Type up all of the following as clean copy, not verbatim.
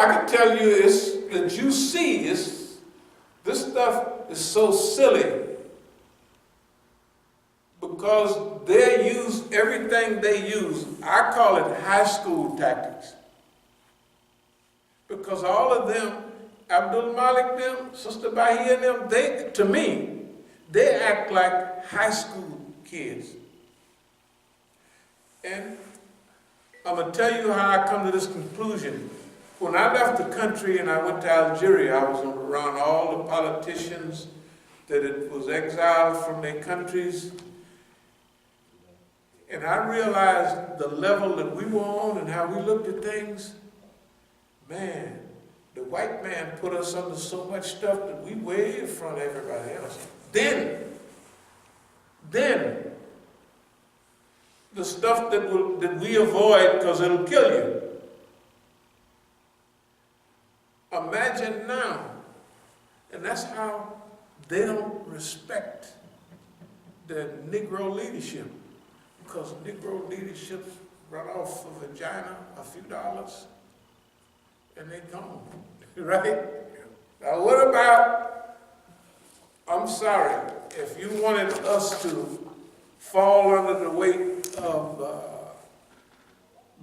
I can tell you is that you see is this stuff is so silly because they use everything they use. I call it high school tactics. Because all of them, Abdul Malik them, Sister Bahia them, they, to me, they act like high school kids. And I'm going to tell you how I come to this conclusion. When I left the country and I went to Algeria, I was around all the politicians that it was exiled from their countries. And I realized the level that we were on and how we looked at things. Man, the white man put us under so much stuff that we way in front of everybody else. Then, the stuff that we avoid because it'll kill you. Imagine now, and that's how they don't respect the Negro leadership, because Negro leadership run off a vagina, a few dollars, and they gone, right? Now what about, I'm sorry, if you wanted us to fall under the weight of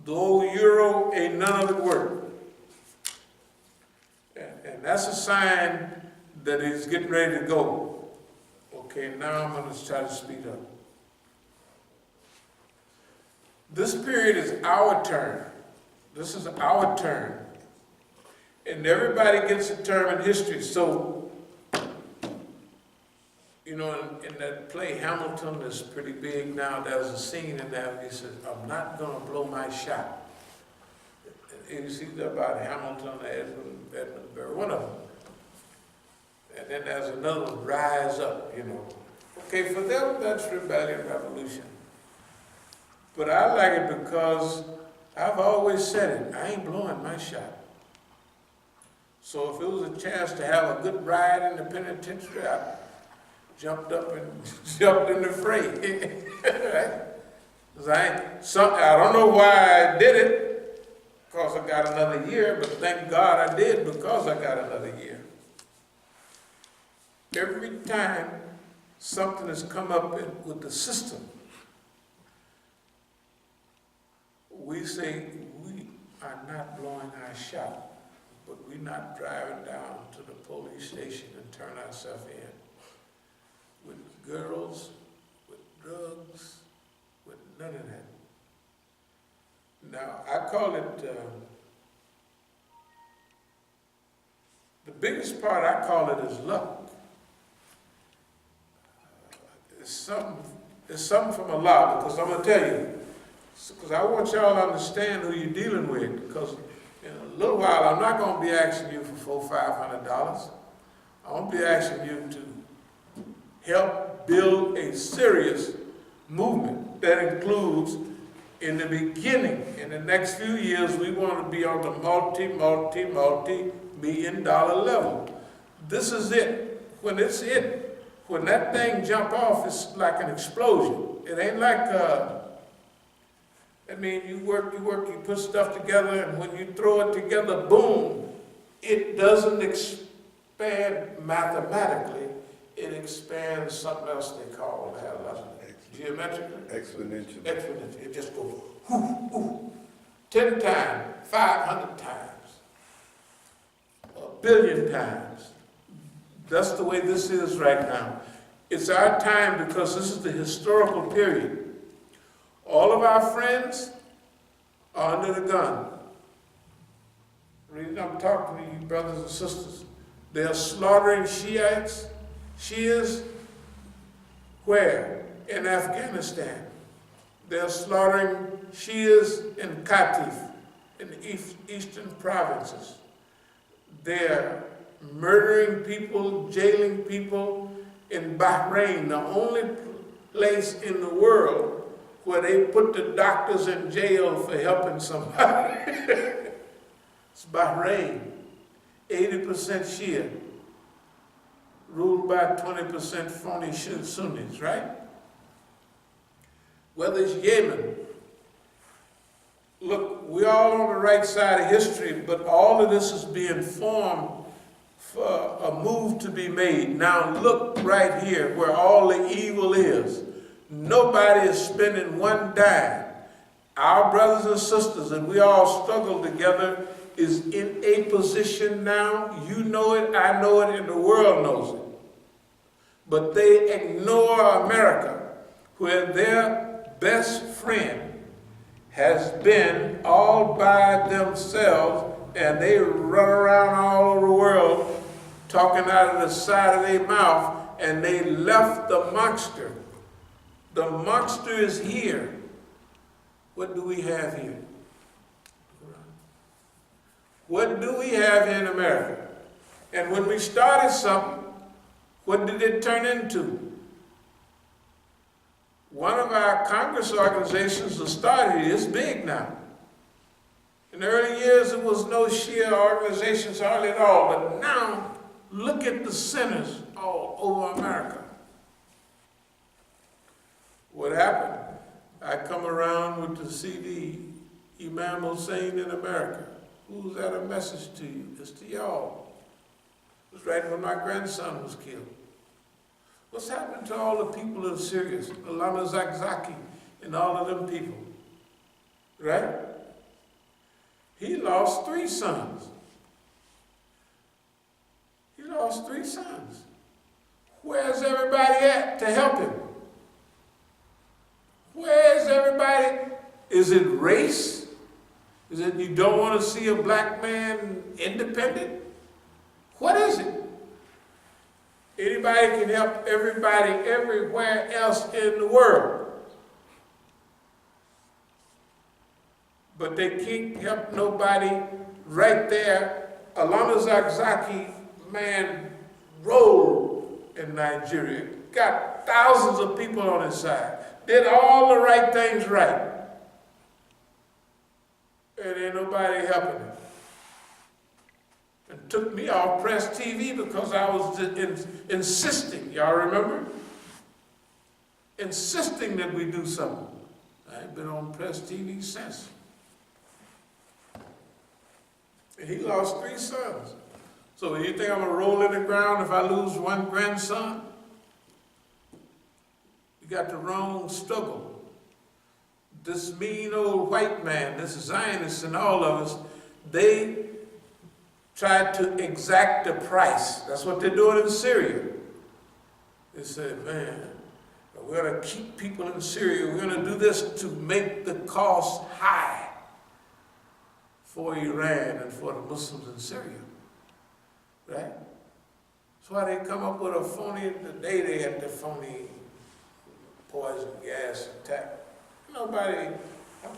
the old euro, ain't none of it work. And that's a sign that he's getting ready to go. Okay, now I'm going to try to speed up. This period is our turn. This is our turn. And everybody gets a term in history. So, you know, in that play, Hamilton is pretty big now. There's a scene in there where he says, I'm not going to blow my shot. And you see about Hamilton, Edmund Burr, one of them. And then there's another one, Rise Up, you know. Okay, for them, that's rebellion, revolution. But I like it because I've always said it, I ain't blowing my shot. So if it was a chance to have a good ride in the penitentiary, I jumped up and jumped in the fray. Right? 'Cause I don't know why I did it, because I got another year, but thank God I did because I got another year. Every time something has come up with the system, we say we are not blowing our shot, but we're not driving down to the police station and turn ourselves in with girls, with drugs, with none of that. Now, I call it, the biggest part I call it is luck. It's something from Allah, because I'm going to tell you, because I want y'all to understand who you're dealing with, because in a little while I'm not going to be asking you for $400-500. I'm going to be asking you to help build a serious movement that includes, in the beginning, in the next few years, we want to be on the multi-million-dollar level. This is it. When it's it, when that thing jump off, it's like an explosion. It ain't like, I mean, you work, you put stuff together, and when you throw it together, boom, it doesn't expand mathematically. It expands something else they call geometrically. Exponentially. Exponentially. It just goes, whoo, whoo, 10 times, 500 times, 1,000,000,000 times. That's the way this is right now. It's our time because this is the historical period. All of our friends are under the gun. The reason I'm talking to you, brothers and sisters, they are slaughtering Shiites, Shias, where? In Afghanistan. They're slaughtering Shias in Qatif, in the eastern provinces. They're murdering people, jailing people in Bahrain, the only place in the world where they put the doctors in jail for helping somebody. It's Bahrain, 80% Shia, ruled by 20% phony Sunnis, right? Whether it's Yemen, look, we're all on the right side of history, but all of this is being formed for a move to be made. Now look right here where all the evil is. Nobody is spending one dime. Our brothers and sisters, and we all struggle together, is in a position now. You know it, I know it, and the world knows it. But they ignore America, where their best friend has been all by themselves, and they run around all over the world talking out of the side of their mouth, and they left the monster. The monster is here. What do we have here? What do we have here in America? And when we started something, what did it turn into? One of our Congress organizations that started it is big now. In the early years, it was no sheer organizations hardly at all, but now, look at the centers all over America. What happened? I come around with the CD, Imam Hussein in America. Who's that a message to you? It's to y'all. It was right when my grandson was killed. What's happening to all the people in Syria? Alama Zakzaki and all of them people. Right? He lost 3 sons. He lost 3 sons. Where's everybody at to help him? Where's everybody? Is it race? Is it you don't want to see a black man independent? What is it? Anybody can help everybody everywhere else in the world. But they can't help nobody right there. Alama Zakzaki, man, rolled in Nigeria. Got thousands of people on his side. Did all the right things right. And ain't nobody helping him. And took me off Press TV because I was insisting, y'all remember? Insisting that we do something. I ain't been on Press TV since. And he lost 3 sons. So you think I'm gonna roll in the ground if I lose 1 grandson? You got the wrong struggle. This mean old white man, this Zionist and all of us, they tried to exact the price. That's what they're doing in Syria. They said, man, we're going to keep people in Syria. We're going to do this to make the cost high for Iran and for the Muslims in Syria. Right? That's why they come up with a phony, the day they had the phony poison gas attack. Nobody,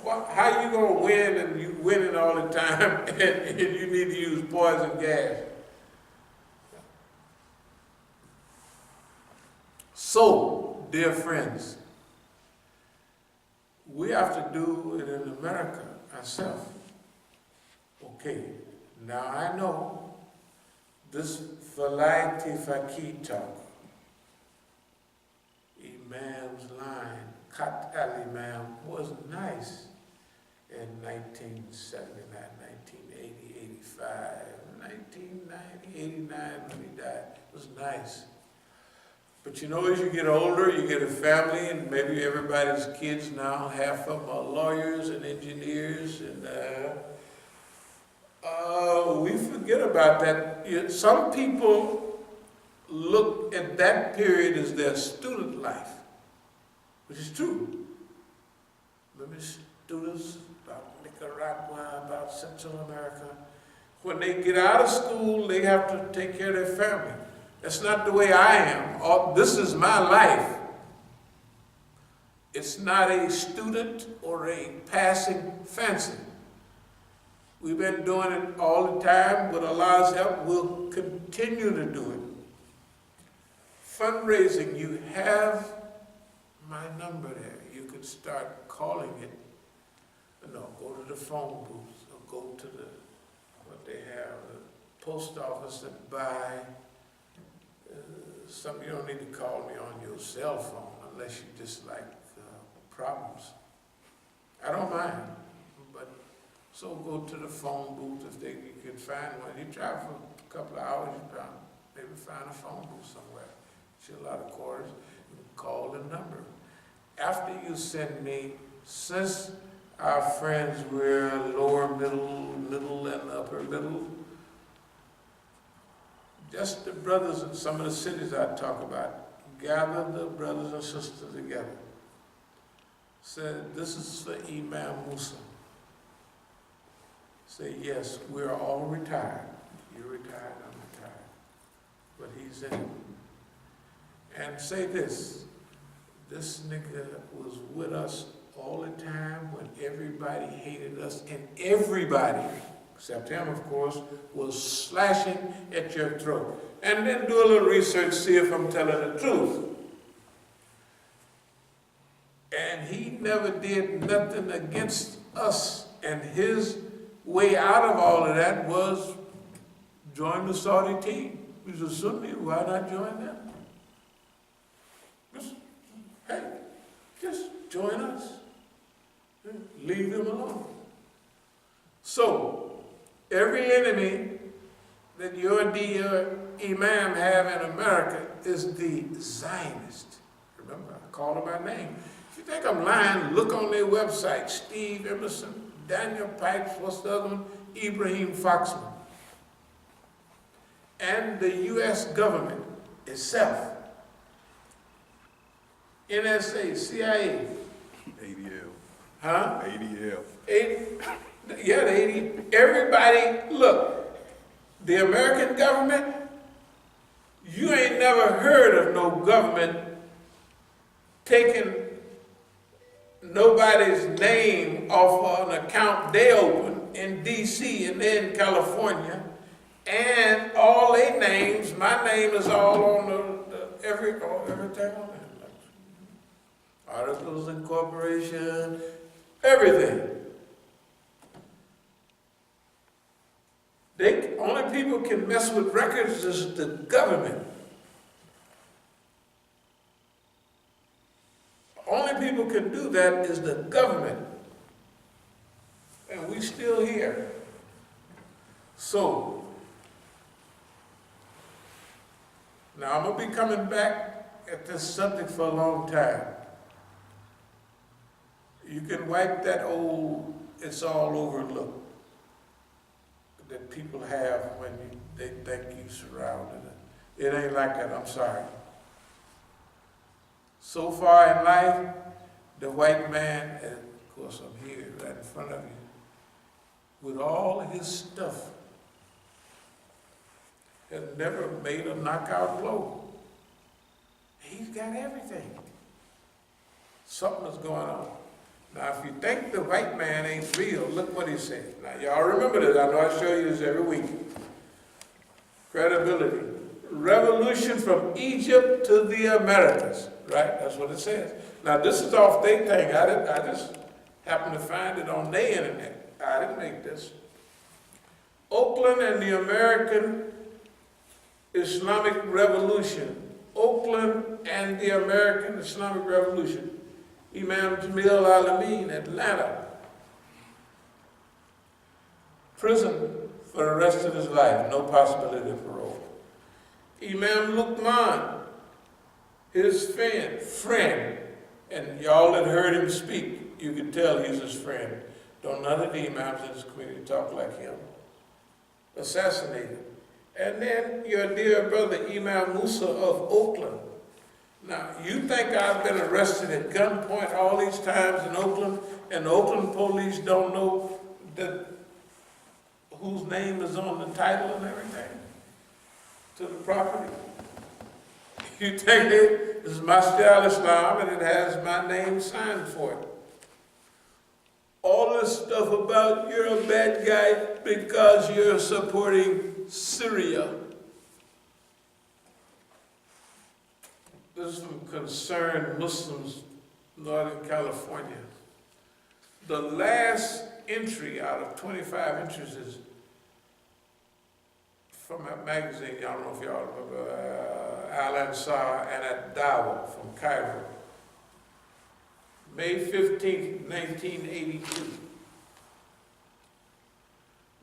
how you going to win and you winning all the time and you need to use poison gas? So, dear friends, we have to do it in America ourselves. Okay, now I know this Velayat Faqih talk, Imam's line, Kat al-Imam, was nice in 1979, 1980, 85, 1990, 89 when he died. It was nice. But you know, as you get older, you get a family, and maybe everybody's kids now, half of them are lawyers and engineers, and we forget about that. Some people look at that period as their student life, which is true. Maybe students about Nicaragua, about Central America, when they get out of school, they have to take care of their family. That's not the way I am. This is my life. It's not a student or a passing fancy. We've been doing it all the time. With Allah's help, we'll continue to do it. Fundraising, you have my number there. You could start calling it. No, go to the phone booth or go to what they have, the post office and buy. You don't need to call me on your cell phone unless you just like problems. I don't mind, but So go to the phone booth if you can find one. You try for a couple of hours, you probably maybe find a phone booth somewhere. See a lot of quarters. Call the number. After you send me, since our friends were lower middle and upper middle, just the brothers in some of the cities I talk about, gather the brothers and sisters together. Said, this is for Imam Musa. Say, yes, we're all retired. You're retired, I'm retired. But he's in it. And say this nigga was with us all the time when everybody hated us, and everybody, except him of course, was slashing at your throat. And then do a little research, see if I'm telling the truth. And he never did nothing against us, and his way out of all of that was join the Saudi team. He's a Sunni, why not join them? Just join us. Leave them alone. So, every enemy that your dear Imam have in America is the Zionist. Remember, I called him by name. If you think I'm lying, look on their website. Steve Emerson, Daniel Pipes, what's the other one? Ibrahim Foxman. And the U.S. government itself. NSA, CIA. ADL. Huh? ADL. Yeah, the 80. Everybody, look, the American government, you ain't never heard of no government taking nobody's name off of an account they open in D.C. and then California, and all their names, my name is all on everything on there. Articles of incorporation, everything. Only people can mess with records is the government. Only people can do that is the government. And we still here. So, now I'm going to be coming back at this subject for a long time. You can wipe that old, it's all over look that people have when they think you surrounded it. It ain't like that, I'm sorry. So far in life, the white man, and of course I'm here right in front of you, with all his stuff, has never made a knockout blow. He's got everything. Something is going on. Now, if you think the white man ain't real, look what he said. Now, y'all remember this. I know I show you this every week. Credibility. Revolution from Egypt to the Americas. Right? That's what it says. Now, this is off their thing. I just happened to find it on their internet. I didn't make this. Oakland and the American Islamic Revolution. Oakland and the American Islamic Revolution. Imam Jamil Alameen, Atlanta. Prison for the rest of his life, no possibility of parole. Imam Luqman, his friend, and y'all that heard him speak, you could tell he's his friend. Don't none of the imams in this community talk like him. Assassinated. And then your dear brother Imam Musa of Oakland. Now, you think I've been arrested at gunpoint all these times in Oakland, and the Oakland police don't know whose name is on the title and everything to the property? You think this is Masjid al-Islam and it has my name signed for it. All this stuff about you're a bad guy because you're supporting Syria. This is from Concerned Muslims, Northern California. The last entry out of 25 entries is from a magazine, I don't know if y'all remember, Al-Ansar and Ad-Dawa from Cairo. May 15th, 1982.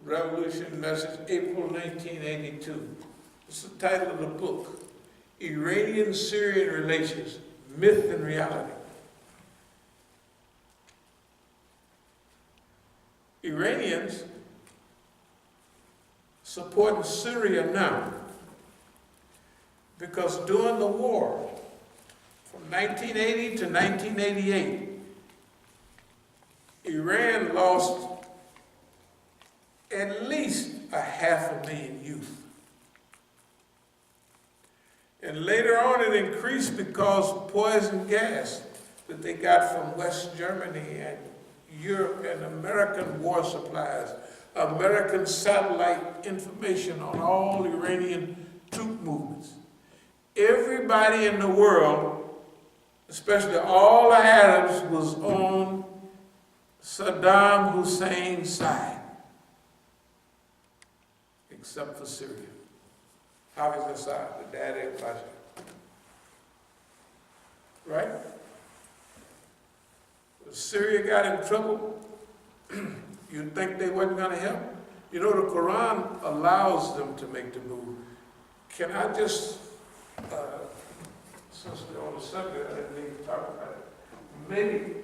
Revolution Message, April 1982. It's the title of the book, Iranian-Syrian Relations, Myth and Reality. Iranians supporting Syria now because during the war, from 1980 to 1988, Iran lost at least 500,000 youth. And later on it increased because poison gas that they got from West Germany and Europe and American war supplies, American satellite information on all Iranian troop movements. Everybody in the world, especially all the Arabs, was on Saddam Hussein's side, except for Syria. Hafiz Assad, the daddy of Pasha. Right? When Syria got in trouble, you'd think they wasn't going to help. You know, the Quran allows them to make the move. Can I just, since we're on the subject, I didn't need to talk about it. Maybe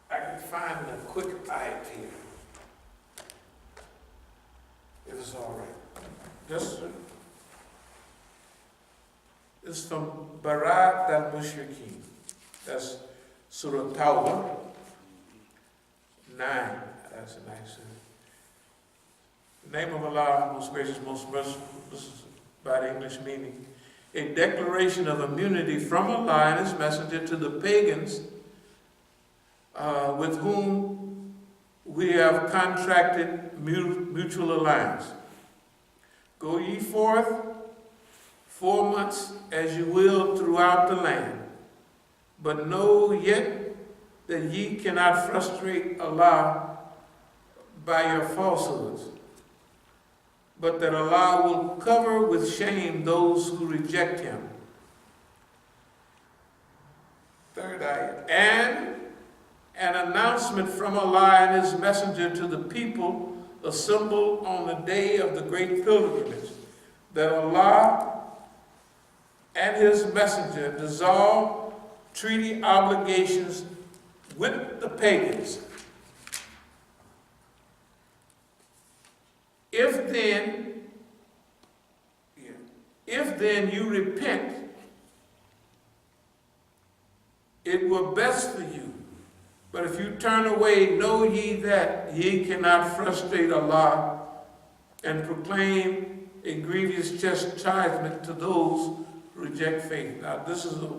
I can find a quick ayat here, if it's all right. Just, it's from Barat al-Mushrikeen. That's Surah Tawbah 9. That's a nice name of Allah, most gracious, most merciful. This is by the English meaning. A declaration of immunity from Allah and His Messenger to the pagans with whom we have contracted mutual alliance. Go ye forth 4 months as you will throughout the land, but know yet that ye cannot frustrate Allah by your falsehoods, but that Allah will cover with shame those who reject Him. Third ayah, and an announcement from Allah and His Messenger to the people assembled on the day of the great pilgrimage, that Allah and His Messenger dissolve treaty obligations with the pagans. If then you repent, it were best for you. But if you turn away, know ye that ye cannot frustrate Allah and proclaim a grievous chastisement to those who reject faith. Now, this is the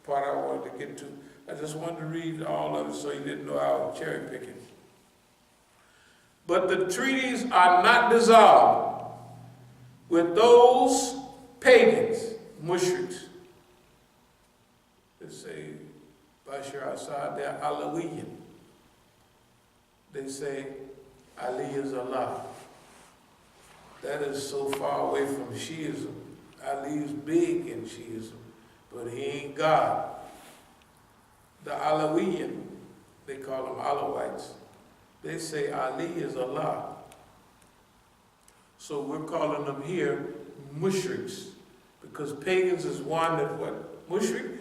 part I wanted to get to. I just wanted to read all of it so you didn't know I was cherry picking. But the treaties are not dissolved with those pagans, mushriks. They say, Bashar al-Assad, they're Alawiyin. They say, Ali is Allah. That is so far away from Shiism. Ali is big in Shiism, but he ain't God. The Alawiyin, they call them Alawites, they say Ali is Allah. So we're calling them here mushriks, because pagans is one that what? Mushrik?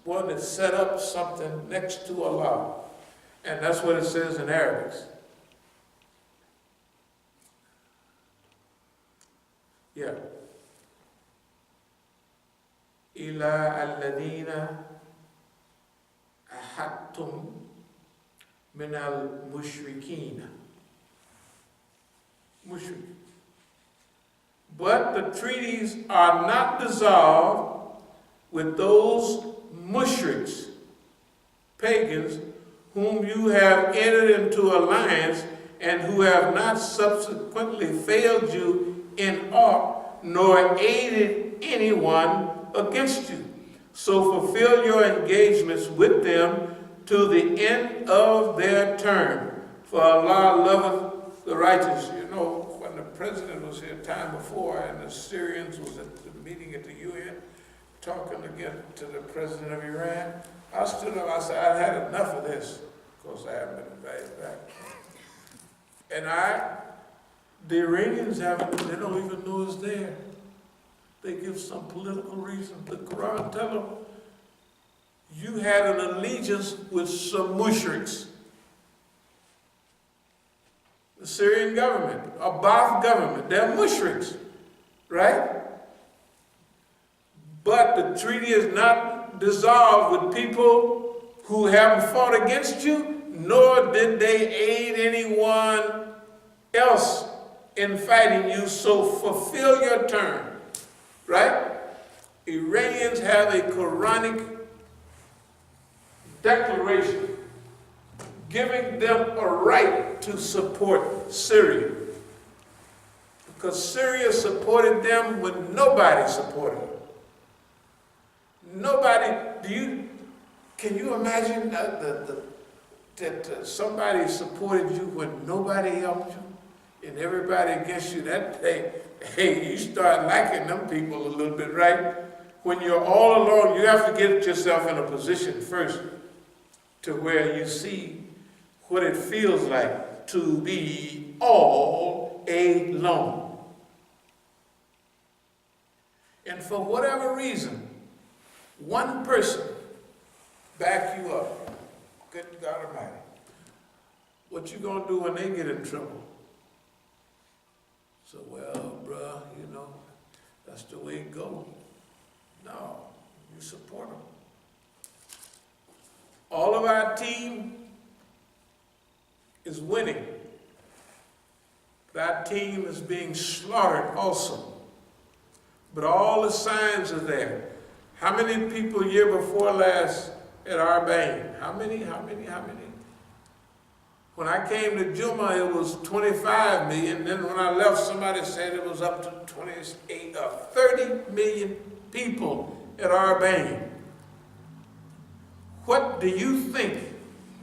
One that set up something next to Allah. And that's what it says in Arabic. Yeah. Ila alladina ahadtum min al-mushrikeen. Mushrik. But the treaties are not dissolved with those mushriks, pagans, whom you have entered into alliance and who have not subsequently failed you in aught, nor aided anyone against you. So fulfill your engagements with them to the end of their term. For Allah loveth the righteous. You know, when the president was here time before and the Syrians was at the meeting at the UN, talking again to the president of Iran, I stood up, I said, I've had enough of this. Of course, I haven't been invited back. And the Iranians they don't even know it's there. They give some political reason. The Quran tells them, you had an allegiance with some mushriks. The Syrian government, a Ba'ath government, they're mushriks, right? But the treaty is not dissolved with people who haven't fought against you, nor did they aid anyone else in fighting you, so fulfill your term, right? Iranians have a Quranic declaration giving them a right to support Syria, because Syria supported them when nobody supported them. Nobody, can you imagine that somebody supported you when nobody helped you and everybody against you? That day, hey, you start liking them people a little bit, right? When you're all alone, you have to get yourself in a position first to where you see what it feels like to be all alone. And for whatever reason, one person back you up. Good God Almighty. What you gonna do when they get in trouble? So, well, bruh, that's the way it goes. No, you support them. All of our team is winning. That team is being slaughtered also. But all the signs are there. How many people year before last at Arbane? How many? When I came to Juma, it was 25 million. Then when I left, somebody said it was up to 30 million people at Arbane. What do you think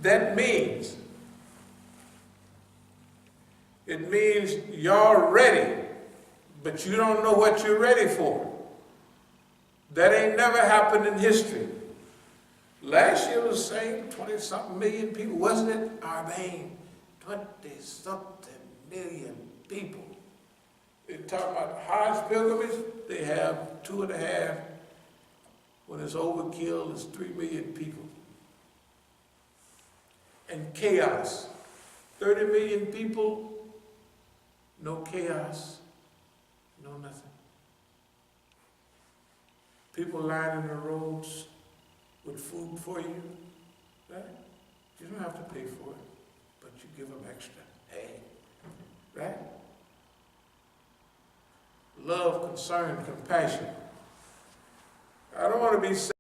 that means? It means y'all ready, but you don't know what you're ready for. That ain't never happened in history. Last year was the same, 20-something million people, wasn't it? Arbane, 20-something million people. They talk about Hajj pilgrimage, they have 2.5. When it's overkill, it's 3 million people. And chaos. 30 million people, no chaos, no nothing. People lining the roads with food for you, right? You don't have to pay for it, but you give them extra. Hey, right? Love, concern, compassion. I don't want to be